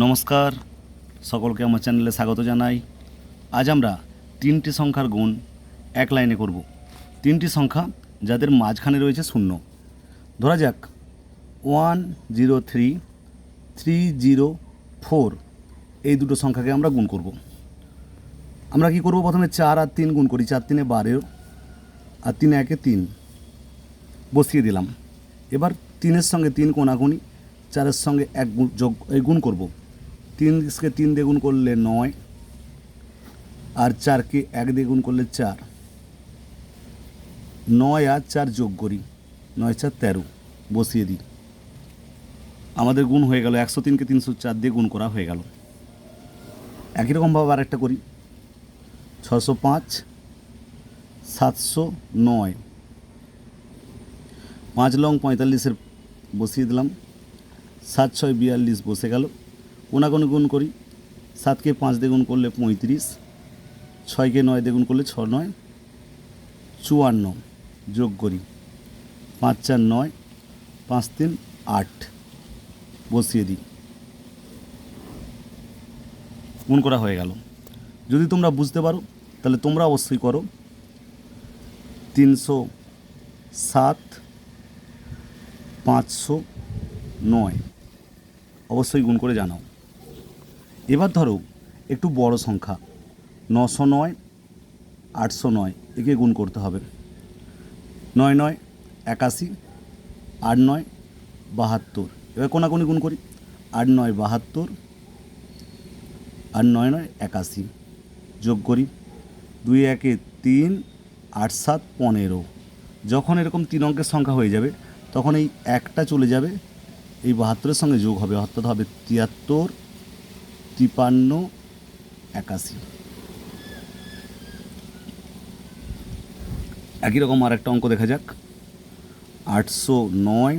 নমস্কার, সকলকে আমার চ্যানেলে স্বাগত জানাই। আজ আমরা তিনটি সংখ্যার গুণ এক লাইনে করব। তিনটি সংখ্যা যাদের মাঝখানে রয়েছে শূন্য। ধরা যাক 103 304 এই দুটো সংখ্যাকে আমরা গুণ করব। আমরা কি করব, প্রথমে 4 আর 3 গুণ করি। 4 3 12 আর 3 1 3 বসিয়ে দিলাম। এবার 3-এর সঙ্গে 3 কোণাকুণি, 4-এর সঙ্গে 1 যোগ গুণ করব। 3কে 3 দিয়ে গুণ করলে 9, আর 4কে 1 দিয়ে গুণ করলে 4। 9 আর 4 যোগ করি, 9 4 13 বসিয়ে দিই। আমাদের গুণ হয়ে গেল। 103কে 304 দিয়ে গুণ করা হয়ে গেল। একই রকমভাবে আরেকটা করি। 605 709, 5 লং 45-এর বসিয়ে দিলাম। 7 6 42 বসে গেল। কোণাকুণি গুণ করি। 7কে 5 দিয়ে গুণ করলে 35, 6কে 9 দিয়ে গুণ করলে 6 9 54 যোগ করি। 5 4 9, 5 3 8 বসিয়ে দিই। গুণ করা হয়ে গেল। যদি তোমরা বুঝতে পারো তাহলে তোমরা অবশ্যই করো। 307 509 অবশ্যই গুণ করে জানাও। এবার ধরো একটু বড় সংখ্যা 909 809, একে গুণ করতে হবে। 9 9 81, 8 9 72। এবার কোণাকুণি গুণ করি। 8 9 72, আর 9 9 81 যোগ করি। 2 1 3, 8 7 15। যখন এরকম 3 অঙ্কের সংখ্যা হয়ে যাবে তখন এই একটা চলে যাবে, এই 72-এর সঙ্গে যোগ হবে, অর্থাৎ হবে 73 53 81। একই রকম আর একটা অঙ্ক দেখা যাক। 809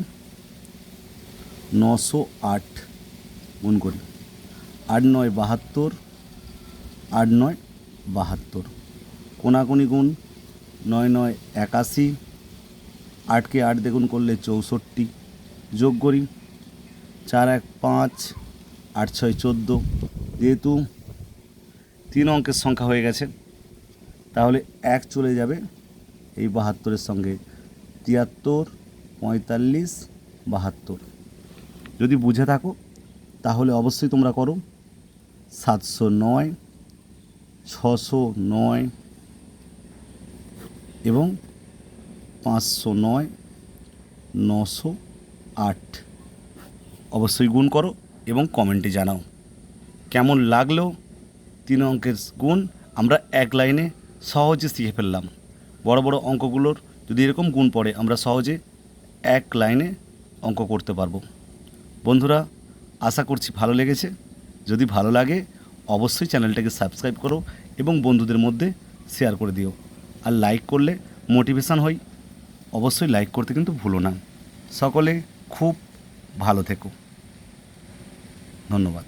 908 গুণ করি। 8 9 72, 8 9 72। কোণাকুণি গুণ। 9 9 81, 8কে 8 দিয়ে গুণ করলে 64 যোগ করি। 4 1 5, 8 6 14। যেহেতু 3 অঙ্কের সংখ্যা হয়ে গেছে তাহলে 1 চলে যাবে এই 72-এর সঙ্গে। 73 45 72। যদি বুঝে থাকো তাহলে অবশ্যই তোমরা করো। 709 609 এবং 509 908 অবশ্যই গুণ করো এবং কমেন্টে জানাও কেমন লাগলো। 3 অঙ্কের গুণ আমরা এক লাইনে সহজে শিখে ফেললাম। বড় বড় অঙ্কগুলোর যদি এরকম গুণ পড়ে আমরা সহজে এক লাইনে অঙ্ক করতে পারবো। বন্ধুরা, আশা করছি ভালো লেগেছে। যদি ভালো লাগে অবশ্যই চ্যানেলটাকে সাবস্ক্রাইব করো এবং বন্ধুদের মধ্যে শেয়ার করে দিও। আর লাইক করলে মোটিভেশান হই। অবশ্যই লাইক করতে কিন্তু ভুলো না। সকলে খুব ভালো থেকো। ধন্যবাদ।